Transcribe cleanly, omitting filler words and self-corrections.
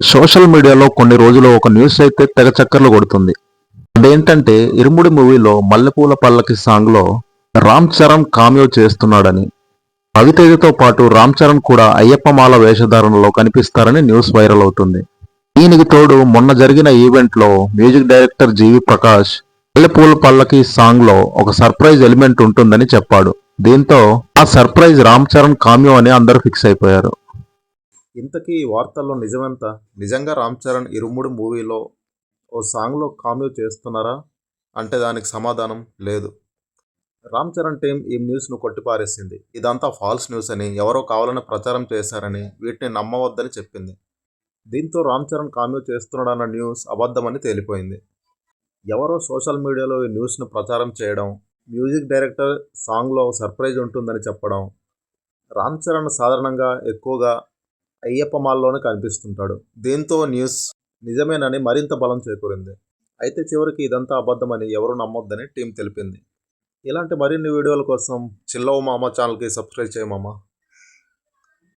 Social మీడియాలో కొన్ని రోజులు ఒక న్యూస్ అయితే తెగ చక్కర్లు కొడుతుంది. అదేంటంటే 'ఇరుముడి' మూవీలో 'మల్లెపూల పల్లకి' సాంగ్‌లో రామ్ చరణ్ కామియో చేస్తున్నాడని. రవితేజతో పాటు రామ్ చరణ్ కూడా అయ్యప్ప మాల వేషధారణలో కనిపిస్తారని న్యూస్ వైరల్ అవుతుంది. దీనికి తోడు మొన్న జరిగిన ఈవెంట్లో మ్యూజిక్ డైరెక్టర్ జీవి ప్రకాష్ 'మల్లెపూల పల్లకి' సాంగ్‌లో ఒక సర్ప్రైజ్ ఎలిమెంట్ ఉంటుందని చెప్పాడు. దీంతో ఆ సర్ప్రైజ్ రామ్ చరణ్ కామియో అని అందరూ ఫిక్స్ అయిపోయారు. ఇంతకీ ఈ వార్తల్లో నిజమెంత? నిజంగా రామ్ చరణ్ 'ఇరుముడి' మూవీలో ఓ సాంగ్‌లో కామియో చేస్తున్నారా? అంటే దానికి సమాధానం లేదు. రామ్ చరణ్ టీమ్ ఈ న్యూస్‌ను కొట్టిపారేసింది. ఇదంతా ఫాల్స్ న్యూస్ అని, ఎవరో కావాలని ప్రచారం చేశారని, వీటిని నమ్మవద్దని చెప్పింది. దీంతో రామ్ చరణ్ కామియో చేస్తున్నాడన్న న్యూస్ అబద్ధమని తేలిపోయింది. ఎవరో సోషల్ మీడియాలో ఈ న్యూస్‌ను ప్రచారం చేయడం, మ్యూజిక్ డైరెక్టర్ సాంగ్‌లో సర్ప్రైజ్ ఉంటుందని చెప్పడం. రామ్ చరణ్ సాధారణంగా ఎక్కువగా అయ్యప్ప మాలలోనే కనిపిస్తుంటాడు. దీంతో న్యూస్ నిజమేనని మరింత బలం చేకూరింది. అయితే చివరికి ఇదంతా అబద్ధమని ఎవరూ నమ్మొద్దని టీం తెలిపింది. ఇలాంటి మరిన్ని వీడియోల కోసం చిల్లవ మామ ఛానల్‌కి సబ్స్క్రైబ్ చేయి మామ.